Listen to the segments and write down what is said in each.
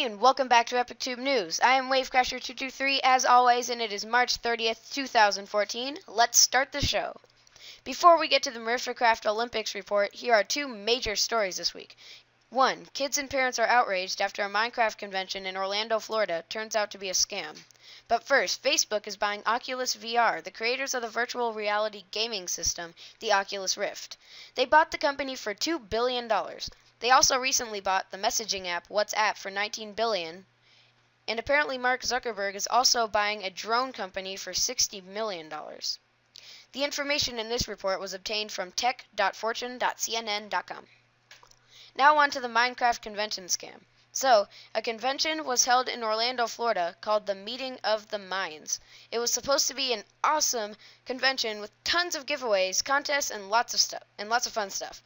everybody, and welcome back to Epictube News. I am Wavecrasher223 as always, and it is March 30th, 2014. Let's start the show. Before we get to the MirifiCraft Olympics report, here are two major stories this week. 1. Kids and parents are outraged after a Minecraft convention in Orlando, Florida turns out to be a scam. But first, Facebook is buying Oculus VR, the creators of the virtual reality gaming system, the Oculus Rift. They bought the company for $2 billion. They also recently bought the messaging app WhatsApp for $19 billion. And apparently Mark Zuckerberg is also buying a drone company for $60 million. The information in this report was obtained from tech.fortune.cnn.com. Now on to the Minecraft convention scam. So, a convention was held in Orlando, Florida, called the Meeting of the Minds. It was supposed to be an awesome convention with tons of giveaways, contests, and lots of fun stuff.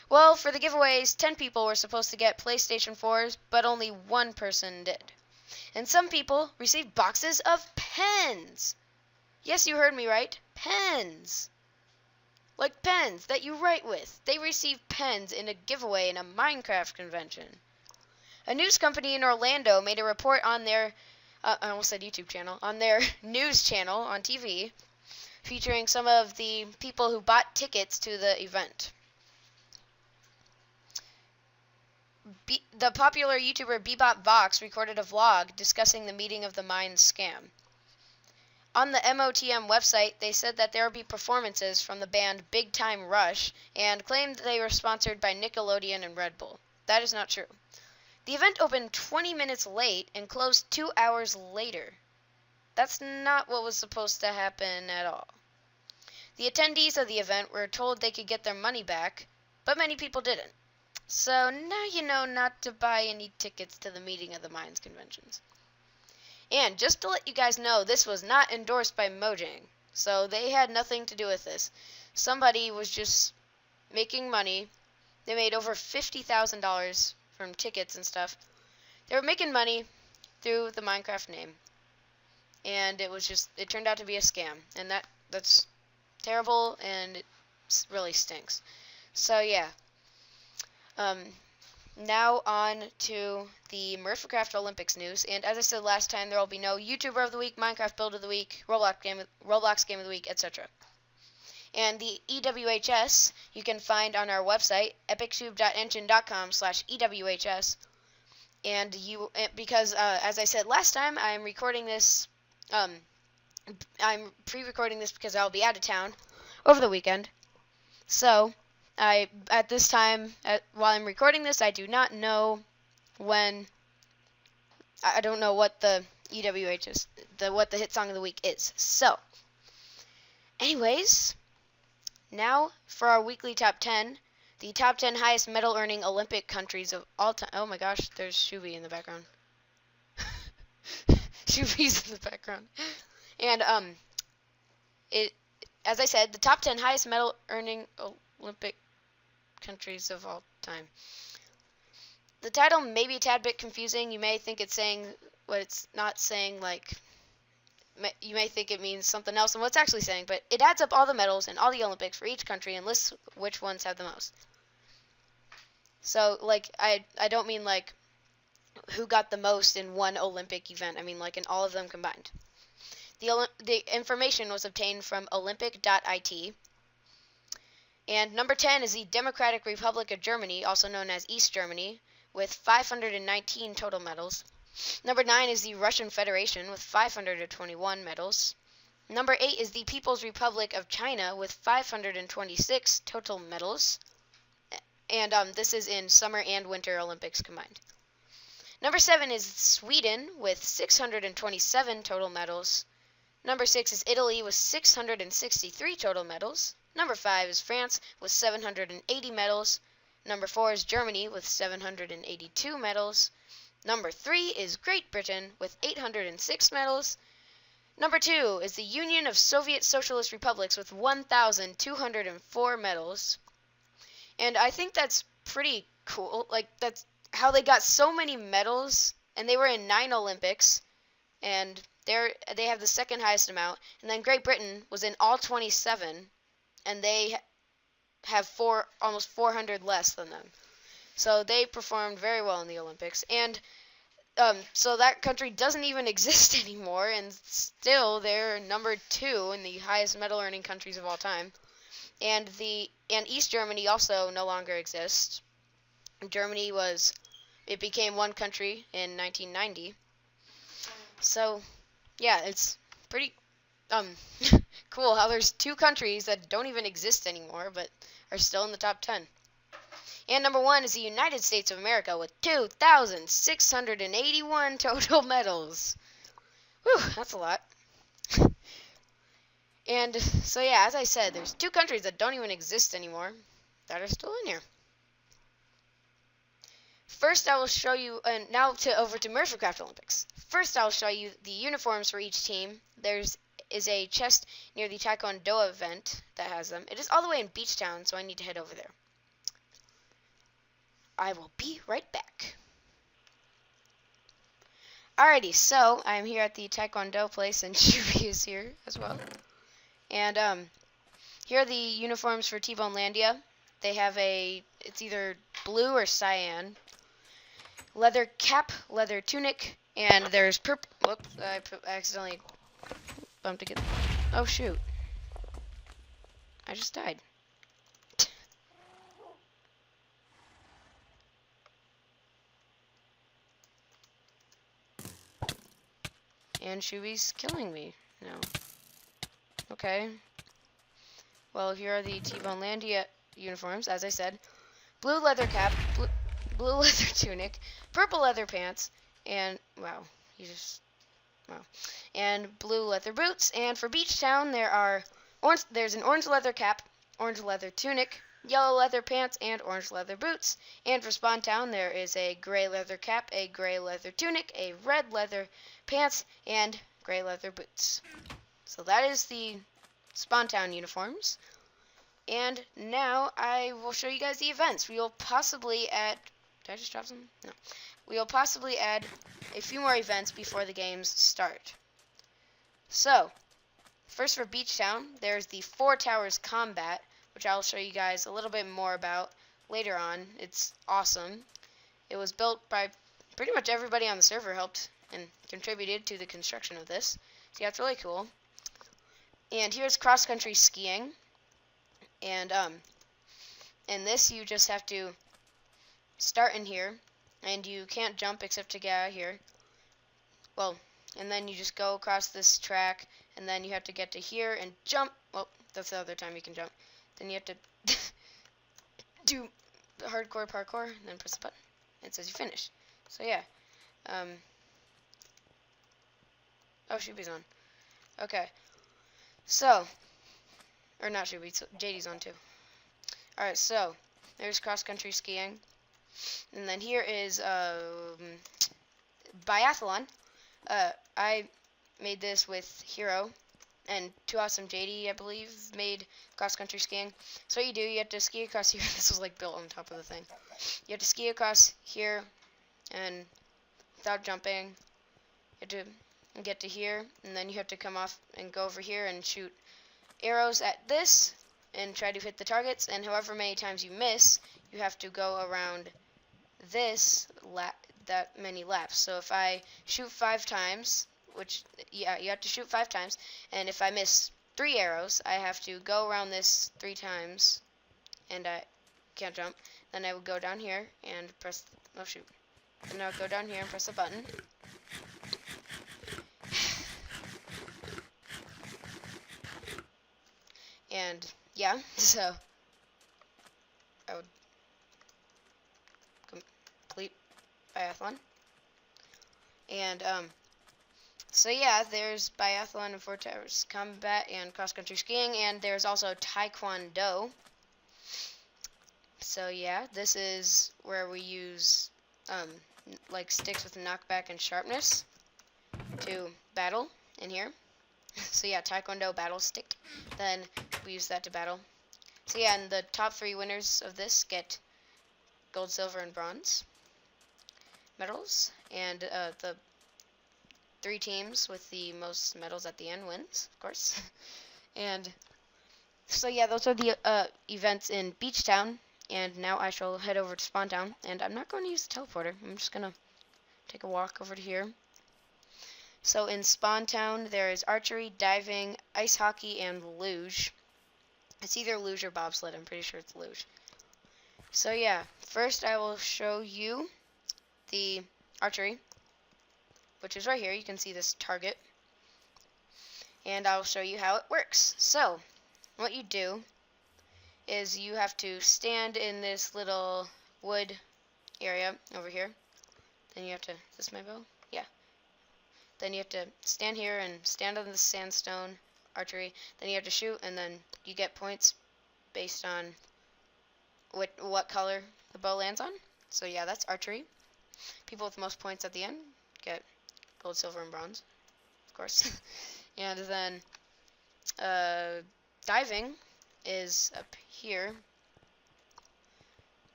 Well, for the giveaways, 10 people were supposed to get PlayStation 4s, but only one person did. And some people received boxes of pens. Yes, you heard me right. Pens. Like pens that you write with. They received pens in a giveaway in a Minecraft convention. A news company in Orlando made a report on their, I almost said YouTube channel, on their news channel on TV, featuring some of the people who bought tickets to the event. The popular YouTuber Bebop Vox recorded a vlog discussing the Meeting of the Minds scam. On the MOTM website, they said that there will be performances from the band Big Time Rush and claimed they were sponsored by Nickelodeon and Red Bull. That is not true. The event opened 20 minutes late and closed 2 hours later. That's not what was supposed to happen at all. The attendees of the event were told they could get their money back, but many people didn't. So now you know not to buy any tickets to the Meeting of the Minds conventions. And just to let you guys know, this was not endorsed by Mojang, so they had nothing to do with this. Somebody was just making money. They made over $50,000 from tickets and stuff. They were making money through the Minecraft name. And it turned out to be a scam. And that's terrible, and it really stinks. So yeah. Now on to the MirifiCraft Olympics news, and as I said last time, there will be no YouTuber of the week, Minecraft build of the week, Roblox game of the week, etc. And the EWHS you can find on our website, epictube.engine.com/EWHS. And because as I said last time, I'm recording this. I'm pre-recording this because I'll be out of town over the weekend. So at this time, while I'm recording this, I do not know when. I don't know what the EWH is, what the hit song of the week is. So, anyways, now for our weekly top 10, the top 10 highest medal-earning Olympic countries of all time. Oh my gosh, there's Shubi in the background. Shubi's in the background, and as I said, the top 10 highest medal-earning Olympic countries of all time. The title may be a tad bit confusing. You may think it's saying what it's not saying, like you may think it means something else than what it's actually saying, but it adds up all the medals in all the Olympics for each country and lists which ones have the most. So, like, I don't mean like who got the most in one Olympic event. I mean like in all of them combined. The information was obtained from Olympic.it. And number 10 is the Democratic Republic of Germany, also known as East Germany, with 519 total medals. Number 9 is the Russian Federation with 521 medals. Number 8 is the People's Republic of China with 526 total medals. And this is in Summer and Winter Olympics combined. Number 7 is Sweden with 627 total medals. Number 6 is Italy with 663 total medals. Number 5 is France with 780 medals. Number 4 is Germany with 782 medals. Number 3 is Great Britain with 806 medals. Number 2 is the Union of Soviet Socialist Republics with 1,204 medals. And I think that's pretty cool. Like, that's how they got so many medals, and they were in 9 Olympics, and they have the second highest amount. And then Great Britain was in all 27, and they have almost 400 less than them. So they performed very well in the Olympics. And So that country doesn't even exist anymore, and still they're number 2 in the highest medal earning countries of all time. And East Germany also no longer exists. Germany it became one country in 1990. So yeah, it's pretty cool how there's 2 countries that don't even exist anymore but are still in the top 10. And number 1 is the United States of America with 2,681 total medals. Whew, that's a lot. And so yeah, as I said, there's 2 countries that don't even exist anymore that are still in here. First, I will show you, and now over to MirifiCraft Olympics. First, I'll show you the uniforms for each team. Is a chest near the Taekwondo event that has them. It is all the way in Beachtown, so I need to head over there. I will be right back. Alrighty, so I'm here at the Taekwondo place, and Shubi is here as well. And here are the uniforms for Tbonelandia. They have it's either blue or cyan. Leather cap, leather tunic, and there's purple. Whoops, I accidentally bumped again. Oh shoot! I just died. And Shubi's killing me now. Okay. Well, here are the Tbonelandia uniforms, as I said. Blue leather cap, blue leather tunic, purple leather pants, and wow, and blue leather boots. And for Beachtown, there's an orange leather cap, orange leather tunic, yellow leather pants, and orange leather boots. And for Spawn Town, there is a gray leather cap, a gray leather tunic, a red leather pants, and gray leather boots. So that is the Spawn Town uniforms. And now I will show you guys the events. We will possibly add... Did I just drop some? No. We will possibly add a few more events before the games start. So, first for Beachtown, there's the 4 Towers Combat, which I'll show you guys a little bit more about later on. It's awesome. It was built by pretty much everybody on the server helped and contributed to the construction of this. So yeah, it's really cool. And here's cross-country skiing. And in this, you just have to start in here, and you can't jump except to get out of here. Well, and then you just go across this track, and then you have to get to here and jump. Well, that's the other time you can jump. Then you have to do hardcore parkour, and then press the button. It says you finish. So yeah. Oh, Shubi's on. Okay. So, or not Shubi, so JD's on too. Alright, so there's cross-country skiing. And then here is biathlon. I made this with Hero and Too Awesome JD, I believe, made cross-country skiing. So what you do, you have to ski across here. This was like built on top of the thing. You have to ski across here and without jumping. You have to get to here, and then you have to come off and go over here and shoot arrows at this and try to hit the targets, and however many times you miss, you have to go around this that many laps. So if I shoot 5 times, which, yeah, you have to shoot 5 times, and if I miss 3 arrows, I have to go around this 3 times, and I can't jump. Then I would go down here and press, oh shoot, and I would go down here and press the button. And yeah, so I would complete biathlon. And so yeah, there's biathlon and 4 Towers Combat and cross-country skiing, and there's also Taekwondo. So yeah, this is where we use like sticks with knockback and sharpness to battle in here. So yeah, Taekwondo battle stick. Then we use that to battle. So yeah, and the top 3 winners of this get gold, silver, and bronze medals. And the 3 teams with the most medals at the end wins, of course. And so yeah, those are the events in Beachtown. And now I shall head over to Spawn Town. And I'm not going to use the teleporter. I'm just going to take a walk over to here. So in Spawn Town, there is archery, diving, ice hockey, and luge. It's either luge or bobsled. I'm pretty sure it's luge. So yeah, first I will show you the archery, which is right here. You can see this target. And I'll show you how it works. So, what you do is you have to stand in this little wood area over here. Then you have to, is this my bow? Yeah. Then you have to stand here and stand on the sandstone archery. Then you have to shoot, and then you get points based on what color the bow lands on. So yeah, that's archery. People with the most points at the end get gold, silver, and bronze, of course. And then diving is up here.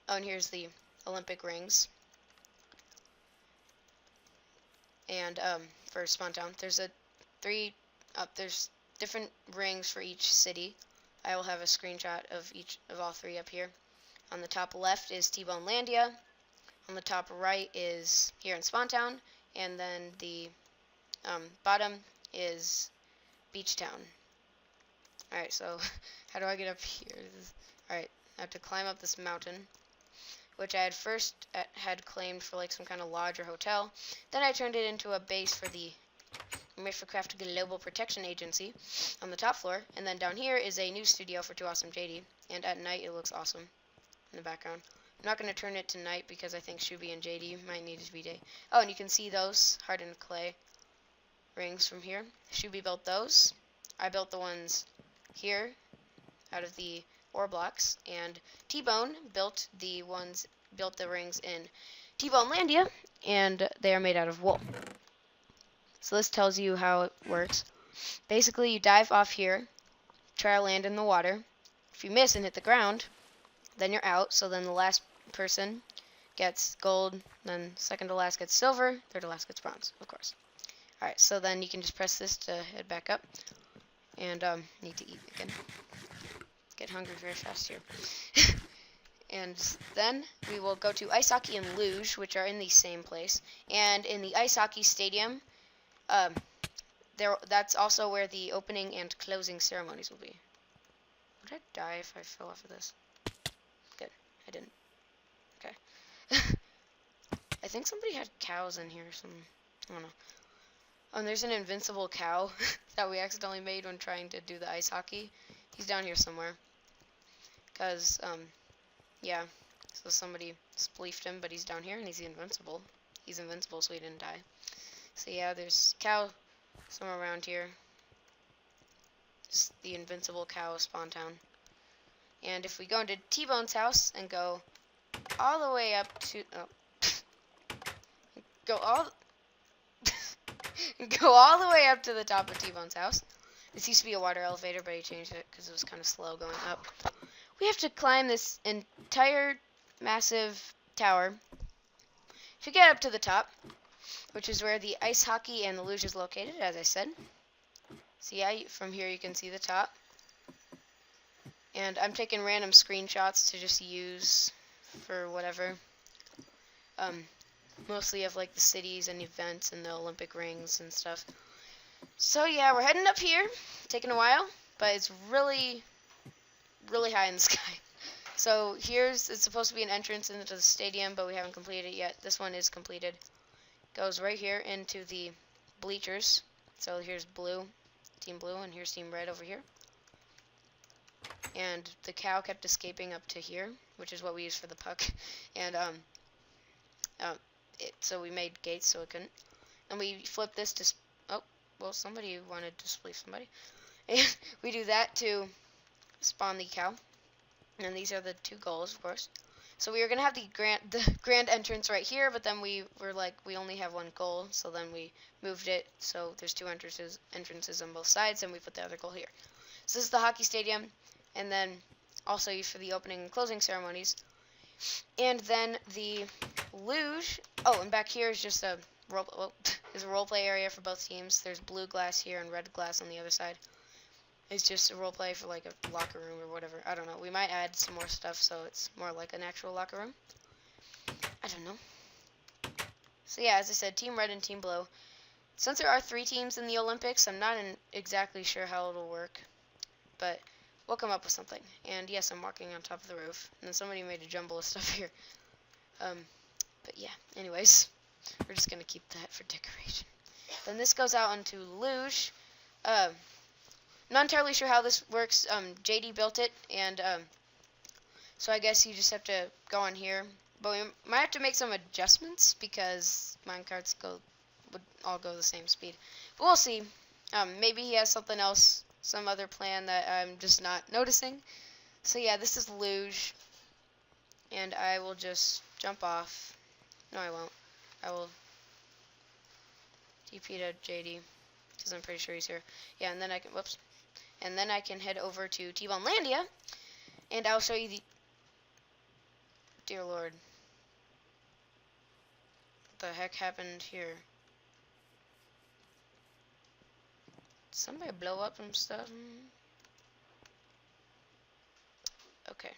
Oh, and here's the Olympic rings. And for Spawn Town, there's there's different rings for each city. I will have a screenshot of all three up here. On the top left is T-Bone Landia. On the top right is here in Spawn Town, and then the bottom is Beach Town. Alright, so how do I get up here? Alright, I have to climb up this mountain, which I had first had claimed for like some kind of lodge or hotel. Then I turned it into a base for the MirifiCraft Global Protection Agency on the top floor. And then down here is a new studio for Too Awesome JD. And at night it looks awesome in the background. I'm not going to turn it to night because I think Shuby and JD might need it to be day. Oh, and you can see those hardened clay rings from here. Shuby built those. I built the ones here out of the ore blocks, and T-Bone built the rings in T-Bone Landia, and they are made out of wool. So this tells you how it works. Basically, you dive off here, try to land in the water. If you miss and hit the ground, then you're out. So then the last person gets gold, then second to last gets silver, third to last gets bronze, of course. Alright, so then you can just press this to head back up. And need to eat again. Get hungry very fast here. And then we will go to ice hockey and luge, which are in the same place. And in the ice hockey stadium, that's also where the opening and closing ceremonies will be. Would I die if I fell off of this? Good, I didn't. Okay. I think somebody had cows in here or something. I don't know. Oh, and there's an invincible cow that we accidentally made when trying to do the ice hockey. He's down here somewhere. Because, yeah. So somebody spleefed him, but he's down here and he's invincible. He's invincible, so he didn't die. So yeah, there's cow somewhere around here. Just the invincible cow of Spawn Town. And if we go into Tbones House and go all the way up to... go all the way up to the top of Tbones House. This used to be a water elevator, but he changed it because it was kind of slow going up. We have to climb this entire massive tower to get up to the top, which is where the ice hockey and the luge is located, as I said. So yeah, from here you can see the top. And I'm taking random screenshots to just use for whatever. Mostly of like the cities and events and the Olympic rings and stuff. So yeah, we're heading up here. Taking a while, but it's really, really high in the sky. So it's supposed to be an entrance into the stadium, but we haven't completed it yet. This one is completed. Goes right here into the bleachers. So here's blue, team blue, and here's team red over here. And the cow kept escaping up to here, which is what we use for the puck. And so we made gates so it couldn't. And we flip this to... Oh, well, somebody wanted to spleef somebody. And we do that to spawn the cow. And these are the two goals, of course. So we were going to have the grand entrance right here, but then we were like, we only have one goal. So then we moved it so there's two entrances on both sides, and we put the other goal here. So this is the hockey stadium, and then also used for the opening and closing ceremonies. And then the luge. Oh, and back here is just a role play area for both teams. There's blue glass here and red glass on the other side. It's just a role play for like a locker room or whatever. I don't know. We might add some more stuff so it's more like an actual locker room. I don't know. So yeah, as I said, Team Red and Team Blue. Since there are 3 teams in the Olympics, I'm not exactly sure how it'll work, but we'll come up with something. And yes, I'm walking on top of the roof, and then somebody made a jumble of stuff here. But yeah, anyways, we're just gonna keep that for decoration. Then this goes out onto luge. Not entirely sure how this works. JD built it, and so I guess you just have to go on here. But we might have to make some adjustments because minecarts would all go the same speed. But we'll see. Maybe he has something else, some other plan that I'm just not noticing. So yeah, this is luge, and I will just jump off. No, I won't. I will TP to JD because I'm pretty sure he's here. Yeah, and then I can, whoops. And then I can head over to Tbones Landia, and I'll show you the, dear Lord, what the heck happened here? Did somebody blow up some stuff? Okay.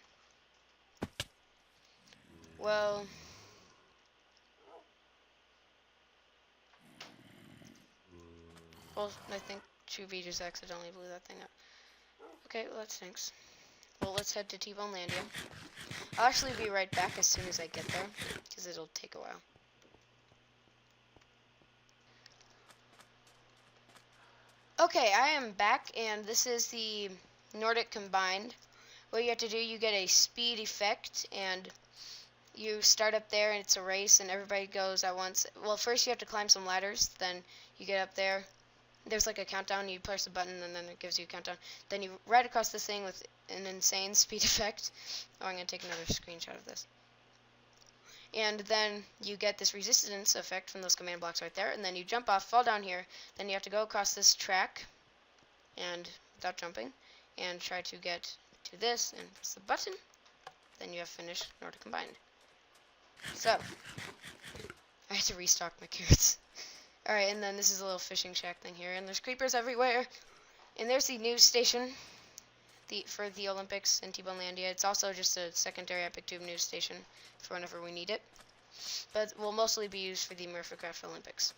Well, I think Chubby just accidentally blew that thing up. Okay, well, that stinks. Well, let's head to Tbones Landia. I'll actually be right back as soon as I get there, because it'll take a while. Okay, I am back, and this is the Nordic Combined. What you have to do, you get a speed effect, and you start up there, and it's a race, and everybody goes at once. Well, first you have to climb some ladders, then you get up there. There's like a countdown, you press a button, and then it gives you a countdown. Then you ride across this thing with an insane speed effect. Oh, I'm going to take another screenshot of this. And then you get this resistance effect from those command blocks right there, and then you jump off, fall down here, then you have to go across this track, and without jumping, and try to get to this, and press the button, then you have finished Nordic Combined. So, I had to restock my carrots. Alright, and then this is a little fishing shack thing here, and there's creepers everywhere. And there's the news station for the Olympics in Tbones Landia. It's also just a secondary Epictube news station for whenever we need it. But will mostly be used for the MirifiCraft Olympics.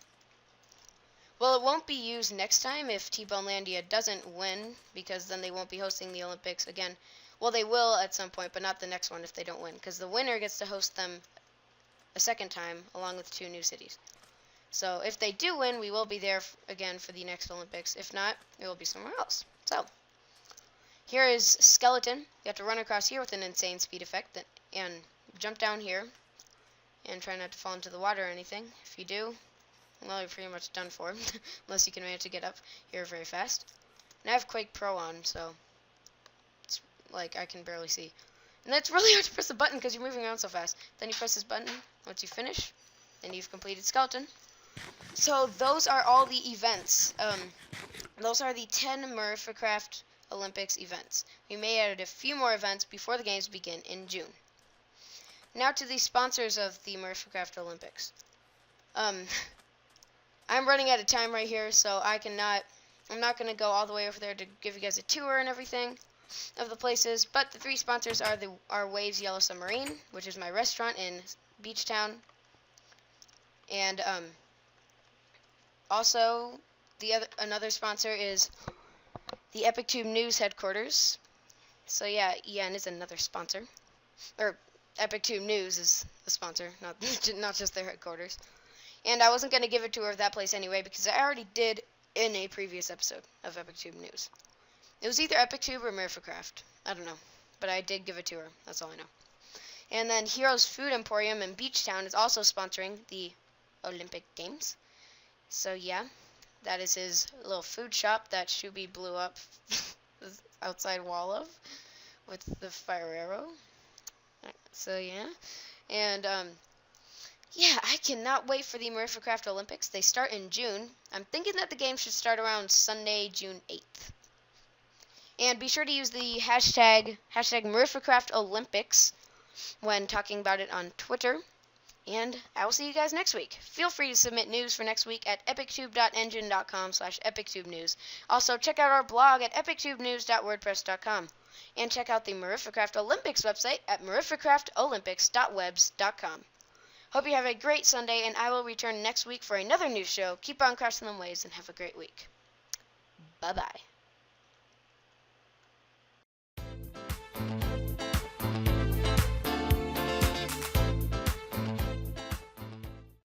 Well, it won't be used next time if Tbones Landia doesn't win, because then they won't be hosting the Olympics again. Well, they will at some point, but not the next one if they don't win, because the winner gets to host them a second time along with 2 new cities. So if they do win, we will be there again for the next Olympics. If not, it will be somewhere else. So here is Skeleton. You have to run across here with an insane speed effect and jump down here and try not to fall into the water or anything. If you do, well, you're pretty much done for, unless you can manage to get up here very fast. And I have Quake Pro on, so it's like I can barely see. And it's really hard to press the button because you're moving around so fast. Then you press this button. Once you finish, then you've completed Skeleton. So those are all the events. Those are the 10 MirifiCraft Olympics events. We may add a few more events before the games begin in June. Now to the sponsors of the MirifiCraft Olympics. I'm running out of time right here, so I'm not going to go all the way over there to give you guys a tour and everything of the places, but the 3 sponsors are Waves Yellow Submarine, which is my restaurant in Beach Town, and also another sponsor is the Epictube News headquarters. So yeah, EN is another sponsor, or Epictube News is the sponsor, not just their headquarters. And I wasn't going to give a tour of that place anyway because I already did in a previous episode of Epictube News. It was either Epictube or MirifiCraft. I don't know. But I did give a tour. That's all I know. And then Heroes Food Emporium in Beach Town is also sponsoring the Olympic Games. So yeah, that is his little food shop that Shuby blew up the outside wall of with the fire arrow. So yeah. And yeah, I cannot wait for the MirifiCraft Olympics. They start in June. I'm thinking that the game should start around Sunday, June 8th. And be sure to use the hashtag MirifiCraft Olympics when talking about it on Twitter. And I will see you guys next week. Feel free to submit news for next week at epictube.engine.com/epictubenews. Also, check out our blog at epictubenews.wordpress.com. And check out the MirifiCraft Olympics website at mirificraftolympics.webs.com. Hope you have a great Sunday, and I will return next week for another new show. Keep on crossing them ways and have a great week. Bye-bye.